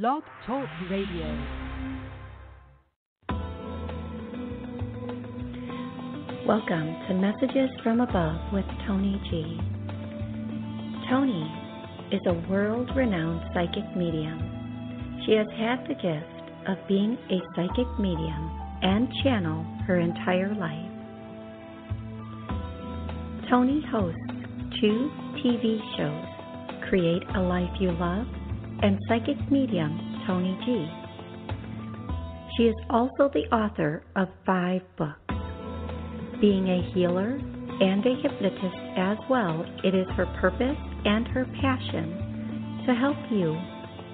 Blog Talk Radio. Welcome to Messages from Above with Toni G. Toni is a world-renowned psychic medium. She has had the gift of being a psychic medium and channel her entire life. Toni hosts 2 TV shows, Create a Life You Love and Psychic Medium Toni G. She is also the author of 5 books. Being a healer and a hypnotist as well, it is her purpose and her passion to help you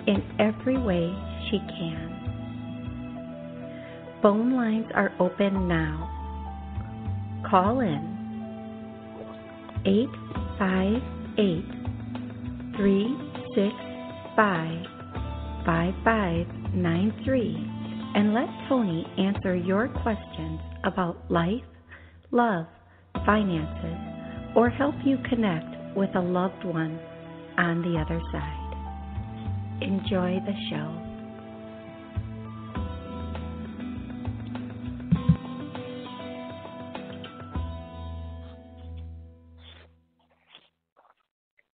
in every way she can. Phone lines are open now. Call in 858-365-5593 and let Toni answer your questions about life, love, finances, or help you connect with a loved one on the other side. Enjoy the show.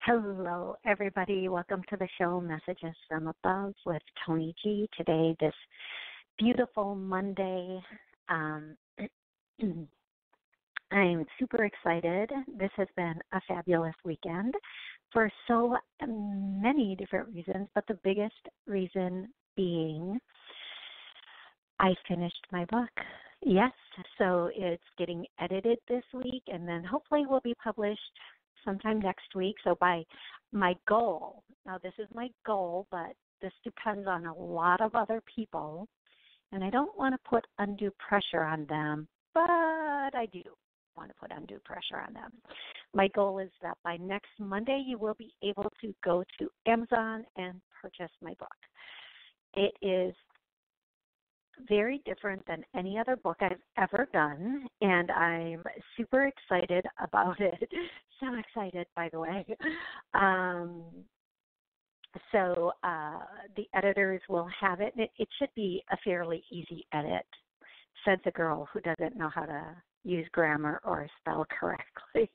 Hello, everybody. Welcome to the show, Messages from Above with Toni G. Today, this beautiful Monday. I'm super excited. This has been a fabulous weekend for so many different reasons, but the biggest reason being I finished my book. Yes, so it's getting edited this week and then hopefully will be published sometime next week. So by my goal, now this is my goal, but this depends on a lot of other people, and I don't want to put undue pressure on them, but I do want to put undue pressure on them. My goal is that by next Monday, you will be able to go to Amazon and purchase my book. It is very different than any other book I've ever done, and I'm super excited about it. So excited, by the way. So the editors will have it, and it should be a fairly easy edit, said the girl who doesn't know how to use grammar or spell correctly.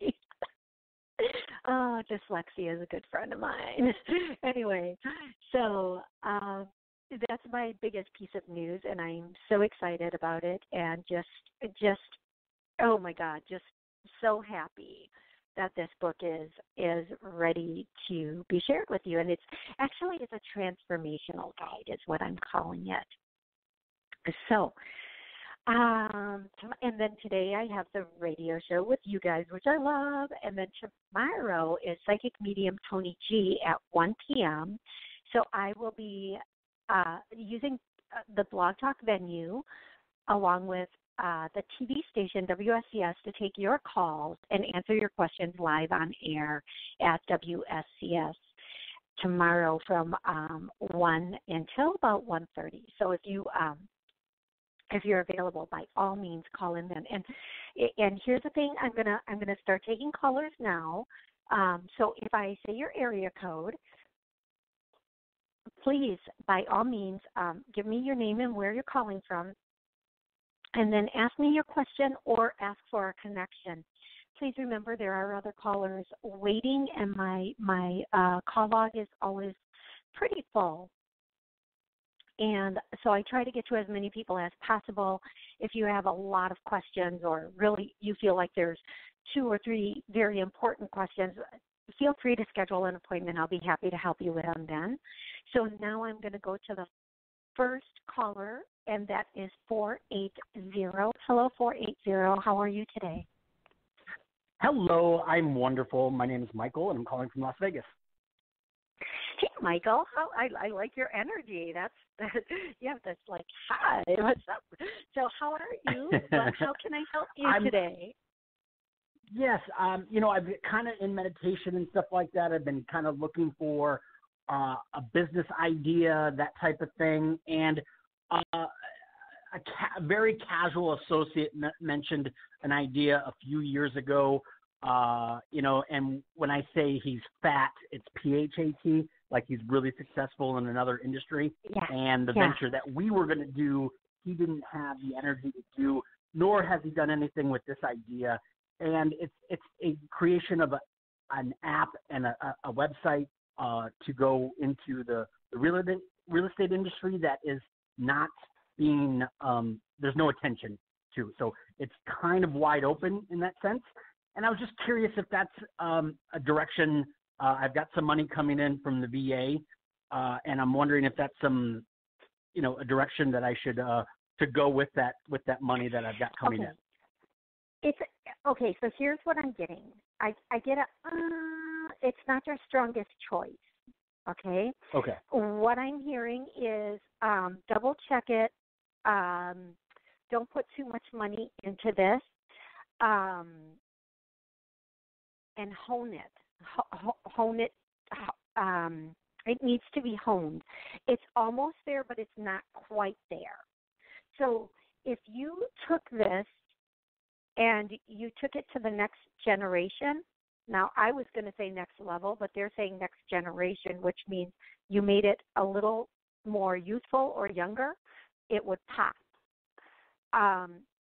Oh, dyslexia is a good friend of mine. Anyway, so that's my biggest piece of news, and I'm so excited about it, and just, oh my God, just so happy that this book is ready to be shared with you. And it's a transformational guide is what I'm calling it. So, and then today I have the radio show with you guys, which I love. And then tomorrow is Psychic Medium Toni G at 1 p.m. So I will be using the Blog Talk venue along with the TV station WSCS to take your calls and answer your questions live on air at WSCS tomorrow from 1 until about 1:30. So if you're available, by all means, call in then. And here's the thing: I'm gonna start taking callers now. So if I say your area code, please, by all means, give me your name and where you're calling from, and then ask me your question or ask for a connection. Please remember there are other callers waiting, and my call log is always pretty full. And so I try to get to as many people as possible. If you have a lot of questions or really you feel like there's 2 or 3 very important questions, feel free to schedule an appointment. I'll be happy to help you with them then. So now I'm going to go to the first caller, and that is 480. Hello, 480. How are you today? Hello, I'm wonderful. My name is Michael, and I'm calling from Las Vegas. Hey, Michael. I like your energy. That's you have this like, hi, what's up? So how are you? How can I help you today? Yes, I've been kind of in meditation and stuff like that. I've been kind of looking for a business idea, that type of thing. And a very casual associate mentioned an idea a few years ago, and when I say he's fat, it's PHAT. like he's really successful in another industry. Yeah. And the venture that we were going to do, he didn't have the energy to do, nor has he done anything with this idea. And it's a creation of an app and a website to go into the real estate industry that is not being there's no attention to. So it's kind of wide open in that sense. And I was just curious if that's a direction. I've got some money coming in from the VA, and I'm wondering if that's some, a direction that I should to go with that money that I've got coming in. It's okay. So here's what I'm getting. I get it's not your strongest choice. Okay. Okay. What I'm hearing is double check it. Don't put too much money into this, and hone it. Hone it. It needs to be honed. It's almost there, but it's not quite there. So if you took this and you took it to the next generation, now I was going to say next level, but they're saying next generation, which means you made it a little more youthful or younger, it would pop.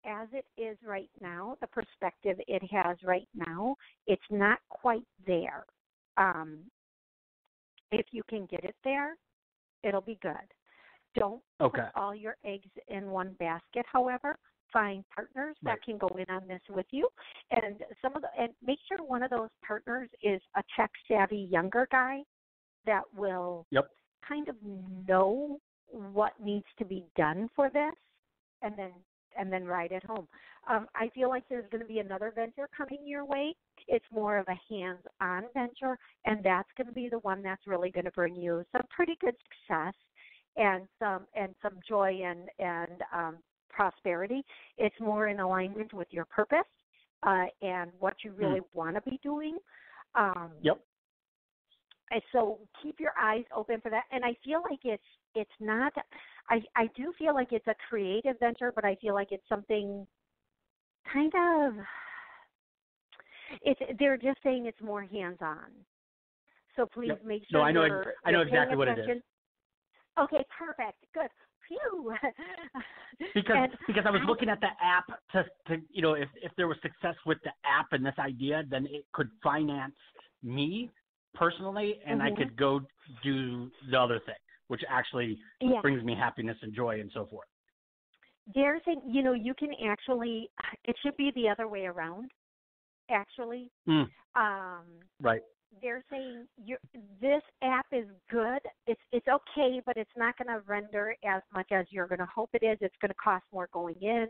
As it is right now, the perspective it has right now, it's not quite there. If you can get it there, it'll be good. Don't put all your eggs in one basket, however. Find partners that can go in on this with you, and make sure one of those partners is a tech-savvy younger guy that will kind of know what needs to be done for this, and then ride it home. I feel like there's going to be another venture coming your way. It's more of a hands-on venture, and that's going to be the one that's really going to bring you some pretty good success and some joy and prosperity. It's more in alignment with your purpose and what you really want to be doing. And so keep your eyes open for that. And I feel like it's not. I do feel like it's a creative venture, but I feel like it's something kind of. They're just saying it's more hands-on. So please make sure. No, I know exactly what it is. Okay, perfect, good. Phew. Because I was looking at the app to if there was success with the app and this idea, then it could finance me personally, and I could go do the other thing, which actually brings me happiness and joy and so forth. They're saying, you can actually, it should be the other way around, actually. Right. They're saying this app is good. It's okay, but it's not going to render as much as you're going to hope it is. It's going to cost more going in.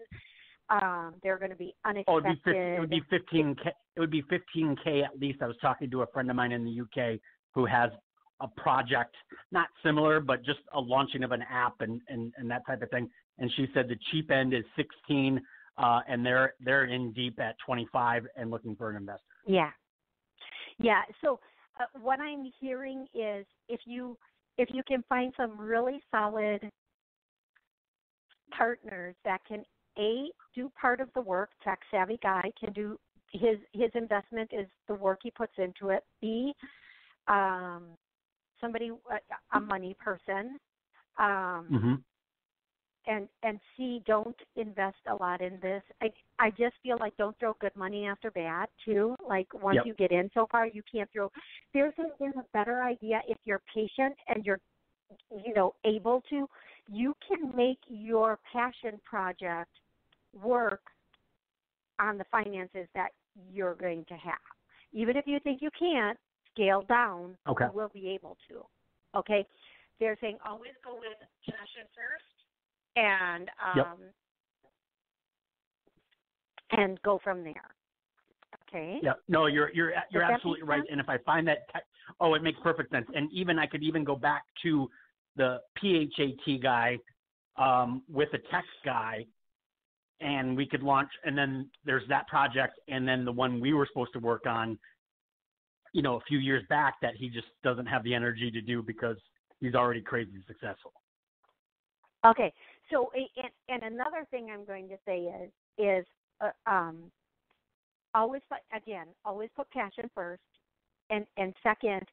They're going to be unexpected. It would be 15K. It would be 15K at least. I was talking to a friend of mine in the UK who has a project not similar, but just a launching of an app and that type of thing. And she said the cheap end is 16, and they're in deep at 25 and looking for an investor. Yeah. So what I'm hearing is if you can find some really solid partners that can do part of the work, tech savvy guy can do his investment is the work he puts into it. B, somebody, a money person. And C, don't invest a lot in this. I just feel like don't throw good money after bad, too. Like once you get in so far, you can't throw. There's a better idea if you're patient and you're, able to. You can make your passion project work on the finances that you're going to have. Even if you think you can't, scale down, you will be able to. Okay? They're saying always go with passion first. And go from there. Okay. Yeah. No, you're absolutely right. And if I find that, it makes perfect sense. And I could go back to the PHAT guy with a tech guy, and we could launch. And then there's that project, and then the one we were supposed to work on, a few years back that he just doesn't have the energy to do because he's already crazy successful. Okay. So, and another thing I'm going to say is always put passion first, and second,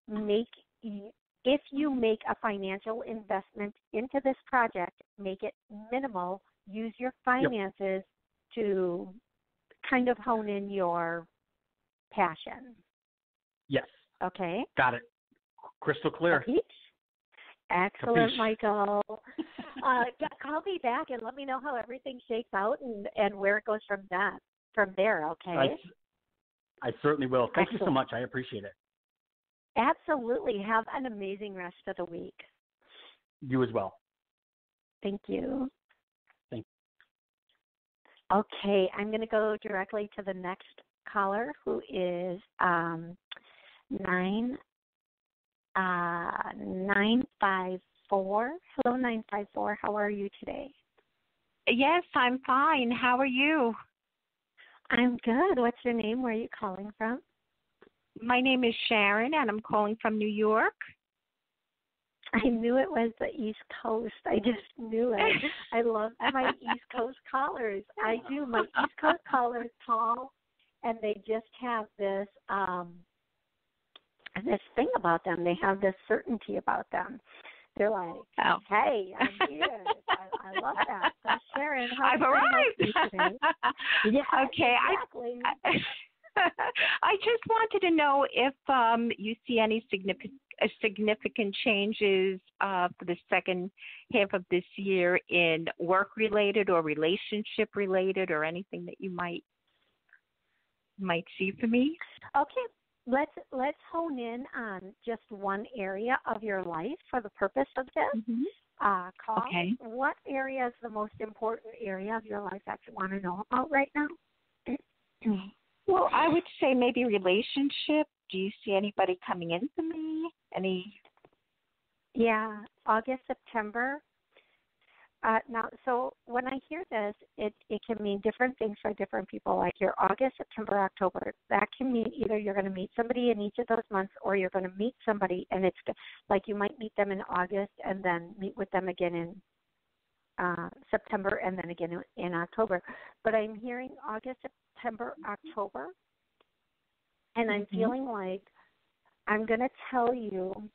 make if you make a financial investment into this project, make it minimal. Use your finances to kind of hone in your passion. Yes. Okay? Got it. Crystal clear. Capiche? Excellent, Capiche. Michael. Call me back and let me know how everything shakes out and where it goes from there, okay? I certainly will. Thank Excellent. you so much. I appreciate it. Absolutely. Have an amazing rest of the week. You as well. Thank you. Thank you. Okay, I'm going to go directly to the next caller, who is 954. Hello, 954. How are you today? Yes, I'm fine. How are you? I'm good. What's your name? Where are you calling from? My name is Sharon, and I'm calling from New York. I knew it was the East Coast. I just knew it. I love my East Coast callers. I do. My East Coast callers call, and they just have this this thing about them. They have this certainty about them. They're like, hey, I'm here. I love that. So Sharon, how I've arrived. Today? Yeah, okay. Exactly. I just wanted to know if you see any significant changes for the second half of this year in work-related or relationship-related or anything that you might see for me. Okay. Let's hone in on just one area of your life for the purpose of this call. Okay. What area is the most important area of your life that you want to know about right now? Well, I would say maybe relationship. Do you see anybody coming in for me? Yeah, August, September. Now, so when I hear this, it can mean different things for different people. Like your August, September, October, that can mean either you're going to meet somebody in each of those months, or you're going to meet somebody, and it's like you might meet them in August and then meet with them again in September and then again in October. But I'm hearing August, September, October, and I'm feeling like I'm going to tell you.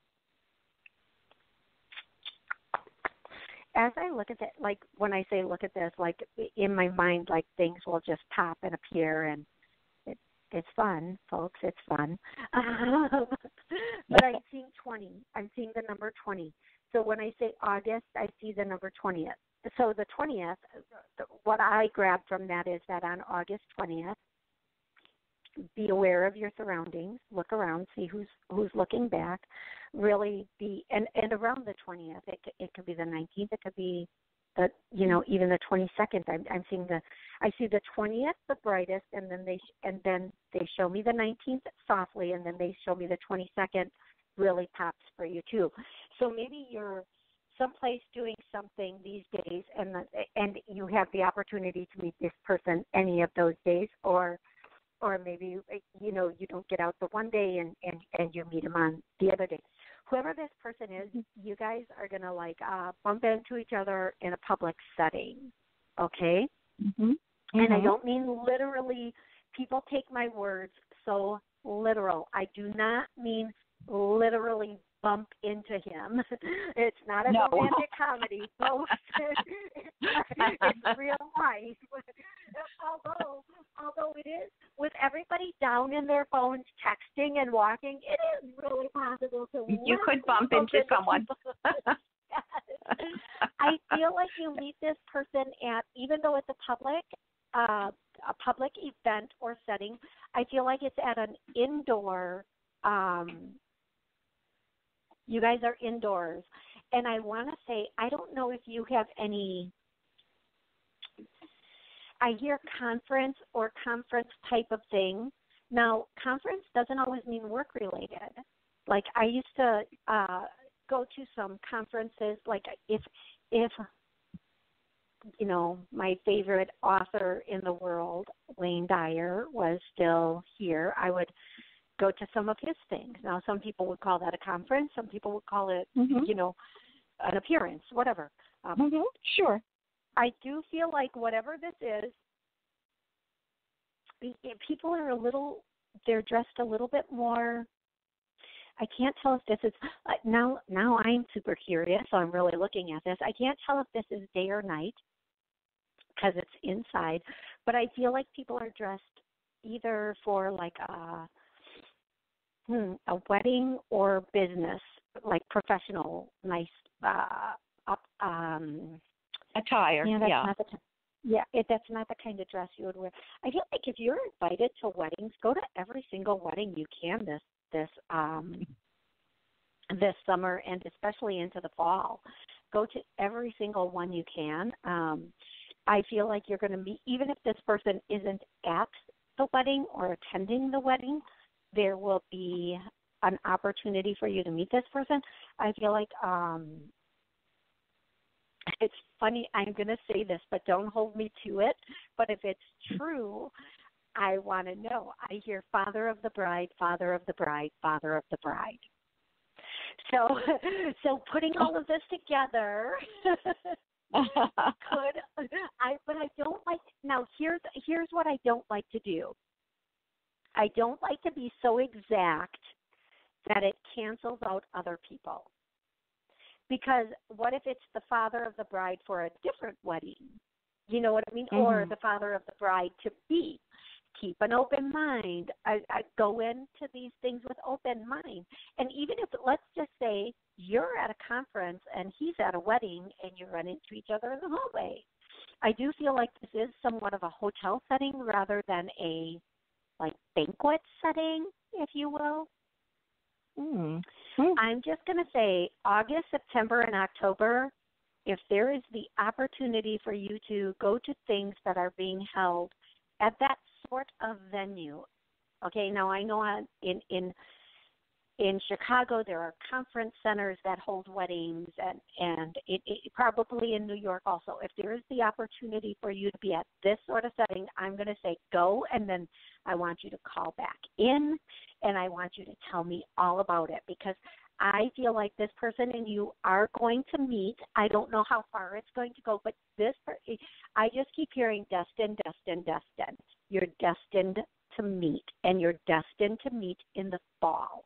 As I look at it, like when I say look at this, like in my mind, like things will just pop and appear, and it's fun, folks. It's fun. But I'm seeing 20. I'm seeing the number 20. So when I say August, I see the number 20th. So the 20th, what I grab from that is that on August 20th, be aware of your surroundings, look around, see who's looking back, really be, and around the 20th, it could be the 19th, it could be the, even the 22nd. I see the 20th the brightest, and then they show me the 19th softly, and then they show me the 22nd really pops for you too. So maybe you're someplace doing something these days, and you have the opportunity to meet this person any of those days, or maybe, you don't get out the one day and you meet them on the other day. Whoever this person is, you guys are going to bump into each other in a public setting, okay? And I don't mean literally, people take my words so literal. I do not mean literally bump into him. It's not a romantic comedy, folks. It's real life. Although it is, with everybody down in their phones texting and walking, it is really possible to you could bump into someone. I feel like you meet this person at, even though it's a public event or setting, I feel like it's at an indoor. You guys are indoors, and I want to say, I don't know if you have any. I hear conference or conference type of thing. Now, conference doesn't always mean work related. Like I used to go to some conferences. Like if my favorite author in the world, Wayne Dyer, was still here, I would go to some of his things. Now, some people would call that a conference. Some people would call it, an appearance, whatever. Sure. I do feel like whatever this is, people are they're dressed a little bit more, I can't tell if this is now I'm super curious, so I'm really looking at this. I can't tell if this is day or night because it's inside, but I feel like people are dressed either for like a wedding or business, like professional, nice attire. yeah, that's not the that's not the kind of dress you would wear. I feel like if you're invited to weddings, go to every single wedding you can this summer and especially into the fall. Go to every single one you can. I feel like you're going to meet, even if this person isn't at the wedding or attending the wedding, there will be an opportunity for you to meet this person. I feel like it's funny, I'm going to say this, but don't hold me to it. But if it's true, I want to know. I hear father of the bride, father of the bride, father of the bride. So putting all of this together, but I don't like. Now here's what I don't like to do. I don't like to be so exact that it cancels out other people. Because what if it's the father of the bride for a different wedding? You know what I mean? Mm-hmm. Or the father of the bride to be. Keep an open mind. I go into these things with open mind. And even if, let's just say, you're at a conference and he's at a wedding and you run into each other in the hallway. I do feel like this is somewhat of a hotel setting rather than a banquet setting, if you will. I'm just going to say August, September, and October, if there is the opportunity for you to go to things that are being held at that sort of venue. Okay, now I know in Chicago there are conference centers that hold weddings, and it probably in New York also. If there is the opportunity for you to be at this sort of setting, I'm going to say go, and then I want you to call back in, and I want you to tell me all about it, because I feel like this person and you are going to meet. I don't know how far it's going to go, but I just keep hearing destined, destined, destined. You're destined to meet, and you're destined to meet in the fall.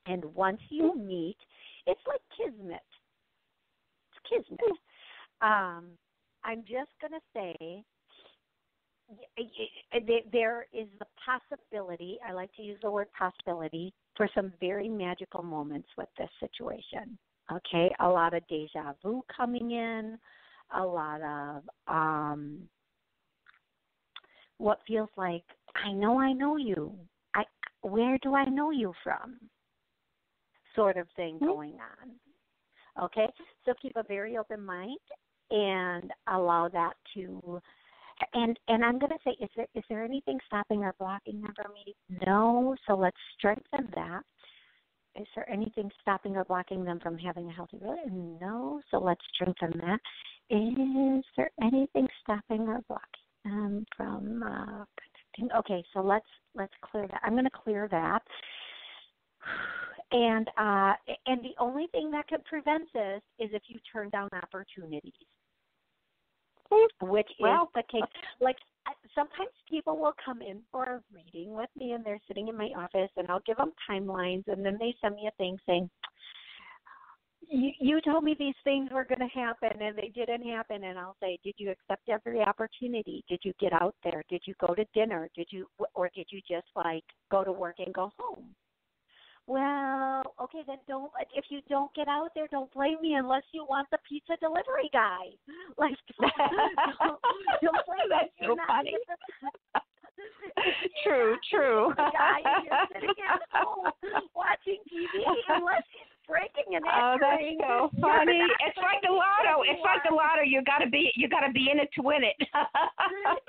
And once you meet, it's like kismet. It's kismet. I'm just going to say there is the possibility, I like to use the word possibility, for some very magical moments with this situation. Okay, a lot of deja vu coming in, a lot of what feels like, I know you. Where do I know you from? Sort of thing going on. Okay, so keep a very open mind and allow that to. And I'm going to say, is there anything stopping or blocking them from me? No. So let's strengthen that. Is there anything stopping or blocking them from having a healthy relationship? No. So let's strengthen that. Is there anything stopping or blocking them from connecting? Okay. So let's clear that. I'm going to clear that. And the only thing that could prevent this is if you turn down opportunities. Which is the case. Like, sometimes people will come in for a reading with me, and they're sitting in my office, and I'll give them timelines, and then they send me a thing saying, you told me these things were going to happen, and they didn't happen. And I'll say, did you accept every opportunity? Did you get out there? Did you go to dinner? Did you just, go to work and go home? Well, okay, then if you don't get out there, don't blame me unless you want the pizza delivery guy. Don't blame me. That's so funny. True. The guy is sitting at home watching TV unless he's breaking an egg. Oh, that's so funny. It's like the lotto. It's like the lotto. You gotta be in it to win it.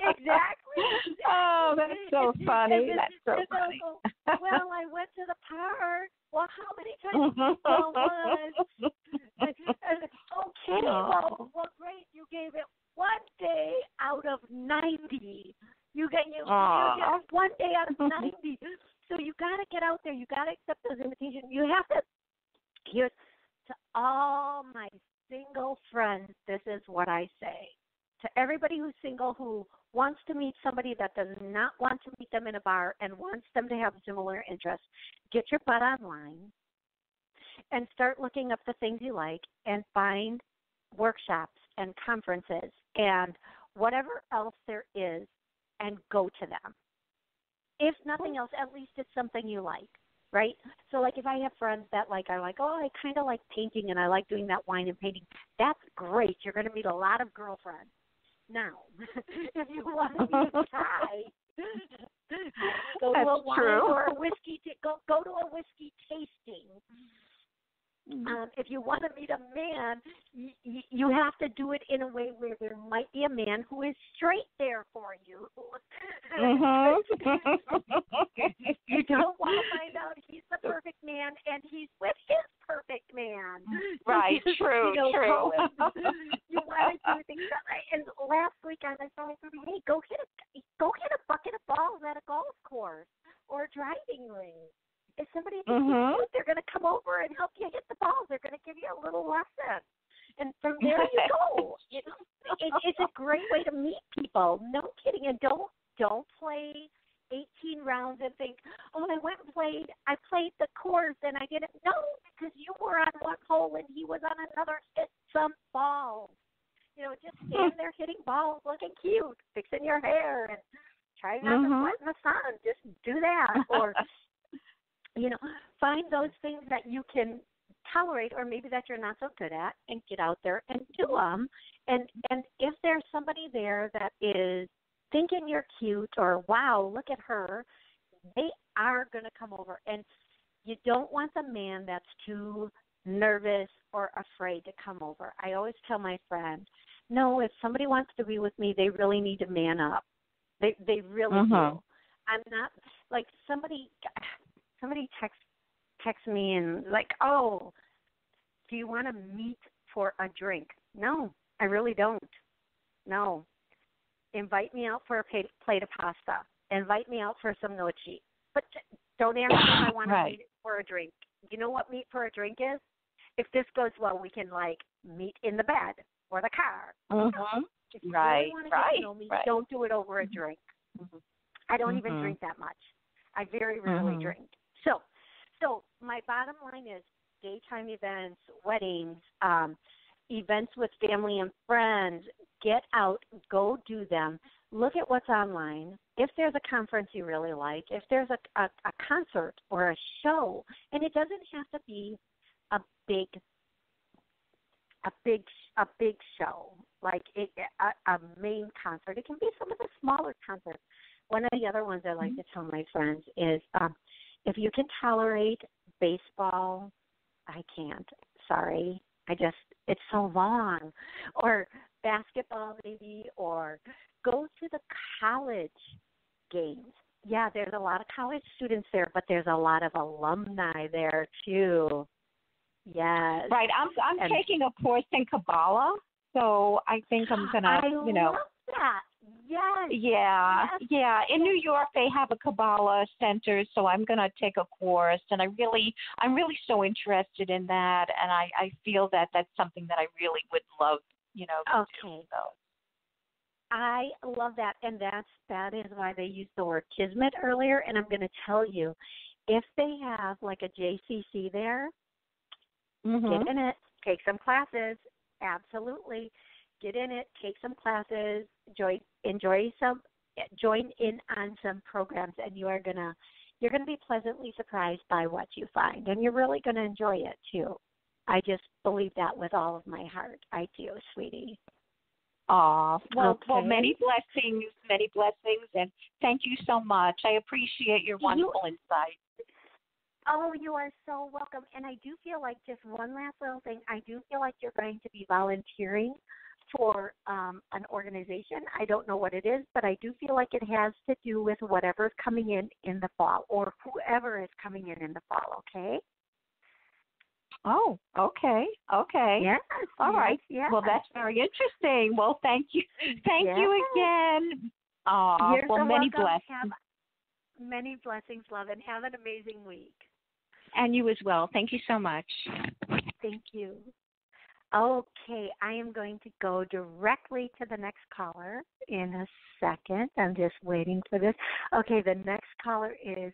Exactly. Oh, that's so funny. That's so funny. Well, I went to the park. Well, how many times did you go once? Okay, well, great. You gave it one day out of 90. You get one day out of 90. So you got to get out there. You got to accept those invitations. You have to. Here's to all my single friends. This is what I say. to everybody who's single who wants to meet somebody that does not want to meet them in a bar and wants them to have similar interests, get your butt online and start looking up the things you like and find workshops and conferences and whatever else there is and go to them. If nothing else, at least it's something you like, right? So like if I have friends that are like, oh, I kind of like painting and I like doing that wine and painting, that's great. You're going to meet a lot of girlfriends. Now, if you want to meet a guy, go to a wine or a whiskey. Go to a whiskey tasting. If you want to meet a man, you have to do it in a way where there might be a man who is straight there for you. You don't want to find out he's the perfect man and he's with his perfect man. Right, true, true. You want to do things that way. And last weekend I saw somebody, hey, go hit a bucket of balls at a golf course or a driving range. If somebody thinks you cute, they're going to come over and help you hit the balls. They're going to give you a little lesson. And from there you go. It's a great way to meet people. No kidding. And don't play 18 rounds and think, oh, I played the course and I didn't know because you were on one hole and he was on another. Hit some balls. Just stand there hitting balls, looking cute, fixing your hair, and trying not to sweat in the sun. Just do that. Or find those things that you can tolerate or maybe that you're not so good at and get out there and do them. And if there's somebody there that is thinking you're cute or, wow, look at her, they are going to come over. And you don't want the man that's too nervous or afraid to come over. I always tell my friend, no, if somebody wants to be with me, they really need to man up. They really do. I'm not like somebody texts me and like, oh, do you want to meet for a drink? No, I really don't. No. Invite me out for a plate of pasta. Invite me out for some noci. But don't ask me if I want to meet for a drink. You know what meet for a drink is? If this goes well, we can meet in the bed or the car. If you really want to get to know me, don't do it over a drink. I don't even drink that much. I very rarely drink. So my bottom line is daytime events, weddings, events with family and friends. Get out, go do them. Look at what's online. If there's a conference you really like, if there's a concert or a show, and it doesn't have to be a big show, like a main concert. It can be some of the smaller concerts. One of the other ones I like to tell my friends is if you can tolerate baseball, I can't. Sorry. It's so long. Or basketball maybe, or go to the college games. Yeah, there's a lot of college students there, but there's a lot of alumni there too. Yes. Right. I'm taking a course in Kabbalah, so I think I'm gonna, I love that. Yes. Yeah. Yes. Yeah. In New York, they have a Kabbalah center, so I'm gonna take a course, and I'm really so interested in that, and I feel that that's something that I really would love, to do. So. I love that, and that is why they used the word kismet earlier. And I'm going to tell you, if they have like a JCC there, get in it, take some classes, absolutely, get in it, take some classes, join in on some programs, and you're gonna be pleasantly surprised by what you find, and you're really going to enjoy it too. I just believe that with all of my heart. I do, sweetie. Well, many blessings, and thank you so much. I appreciate your wonderful insight. Oh, you are so welcome. And I do feel like, just one last little thing, I do feel like you're going to be volunteering for an organization. I don't know what it is, but I do feel like it has to do with whatever's coming in the fall, or whoever is coming in the fall, okay? Oh, okay. Yes. All right. Yes. Well, that's very interesting. Well, thank you. Thank you again. You're so many welcome. blessings. Have many blessings, love, and have an amazing week. And you as well. Thank you so much. Thank you. Okay, I am going to go directly to the next caller in a second. I'm just waiting for this. Okay, the next caller is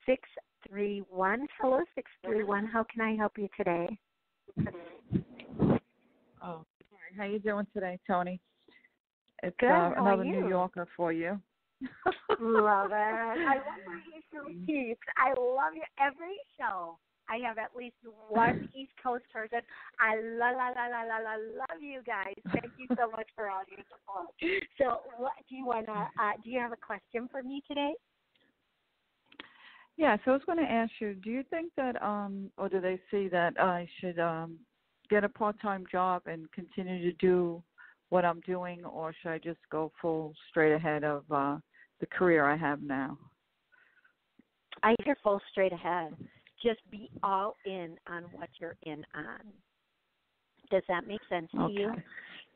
631. Hello, 631. How can I help you today? Oh, hi. How you doing today, Toni? It's Good. How another are you? New Yorker for you. Love it. I love my East peeps. I love you every show. I have at least one East Coast person. I love you guys. Thank you so much for all your support. So, what do you wanna? Do you have a question for me today? Yeah, so I was going to ask you, do you think that, or do they see that I should get a part-time job and continue to do what I'm doing, or should I just go full straight ahead of the career I have now? I hear full straight ahead. Just be all in on what you're in on. Does that make sense to you?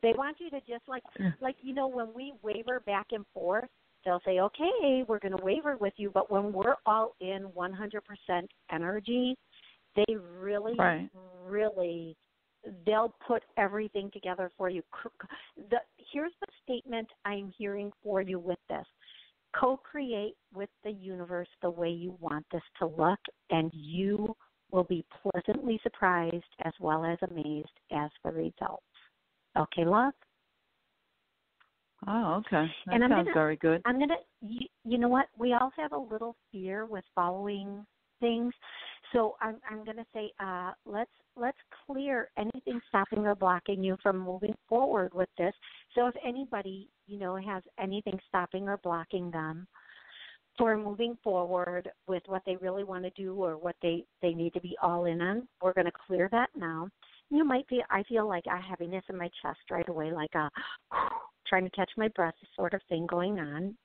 They want you to just like when we waver back and forth, they'll say, okay, we're going to waver with you. But when we're all in 100% energy, they really, really, they'll put everything together for you. Here's the statement I'm hearing for you with this. Co-create with the universe the way you want this to look, and you will be pleasantly surprised as well as amazed as the results. Okay, love? Oh, okay. That sounds very good. I'm going to, you know what? We all have a little fear with following things. So I'm going to say, let's clear anything stopping or blocking you from moving forward with this. So if anybody, has anything stopping or blocking them for moving forward with what they really want to do or what they need to be all in on, we're going to clear that now. I feel like a heaviness in my chest right away, like a trying to catch my breath sort of thing going on.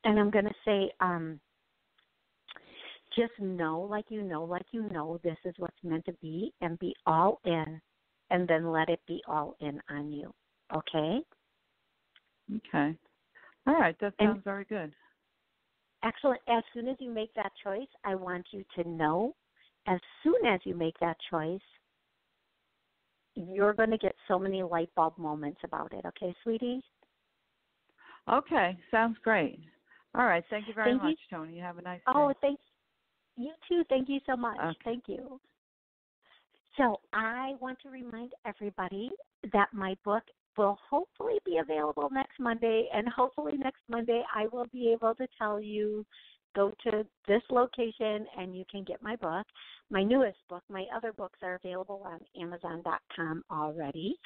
And I'm going to say, just know, this is what's meant to be, and be all in, and then let it be all in on you. Okay? Okay. All right. That sounds very good. Excellent. As soon as you make that choice, I want you to know, as soon as you make that choice, you're going to get so many light bulb moments about it. Okay, sweetie? Okay. Sounds great. All right. Thank you very much, Toni. You have a nice day. Oh, thanks. You too. Thank you so much. Okay. Thank you. So I want to remind everybody that my book will hopefully be available next Monday, and hopefully next Monday I will be able to tell you, go to this location and you can get my book. My newest book, my other books are available on Amazon.com already.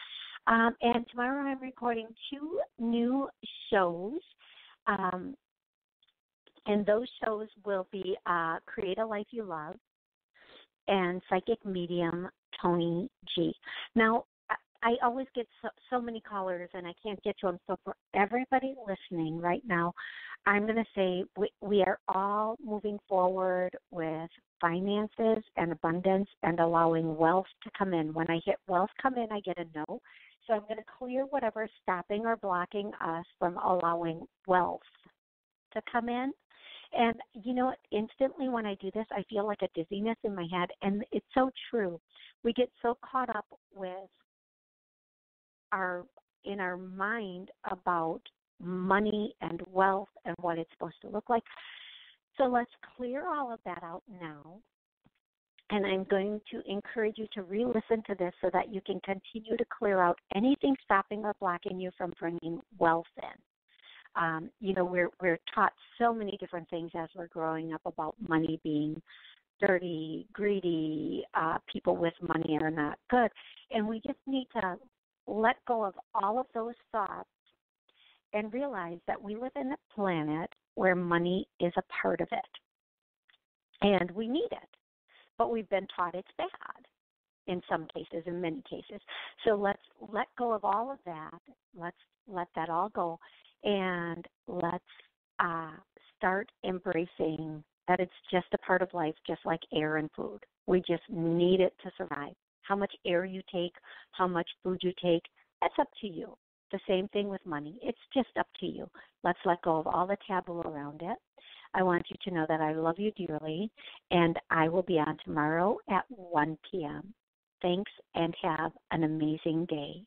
And tomorrow I'm recording 2 new shows. And those shows will be Create a Life You Love and Psychic Medium Toni G. Now, I always get so many callers, and I can't get to them. So for everybody listening right now, I'm going to say we are all moving forward with finances and abundance and allowing wealth to come in. When I hit wealth come in, I get a no. So I'm going to clear whatever's stopping or blocking us from allowing wealth to come in. And instantly when I do this, I feel like a dizziness in my head. And it's so true. We get so caught up with in our mind about money and wealth and what it's supposed to look like. So let's clear all of that out now. And I'm going to encourage you to re-listen to this so that you can continue to clear out anything stopping or blocking you from bringing wealth in. We're taught so many different things as we're growing up about money being dirty, greedy, people with money are not good. And we just need to let go of all of those thoughts and realize that we live in a planet where money is a part of it. And we need it. But we've been taught it's bad in some cases, in many cases. So let's let go of all of that. Let's let that all go. And let's start embracing that it's just a part of life, just like air and food. We just need it to survive. How much air you take, how much food you take, that's up to you. The same thing with money. It's just up to you. Let's let go of all the taboo around it. I want you to know that I love you dearly, and I will be on tomorrow at 1 p.m. Thanks, and have an amazing day.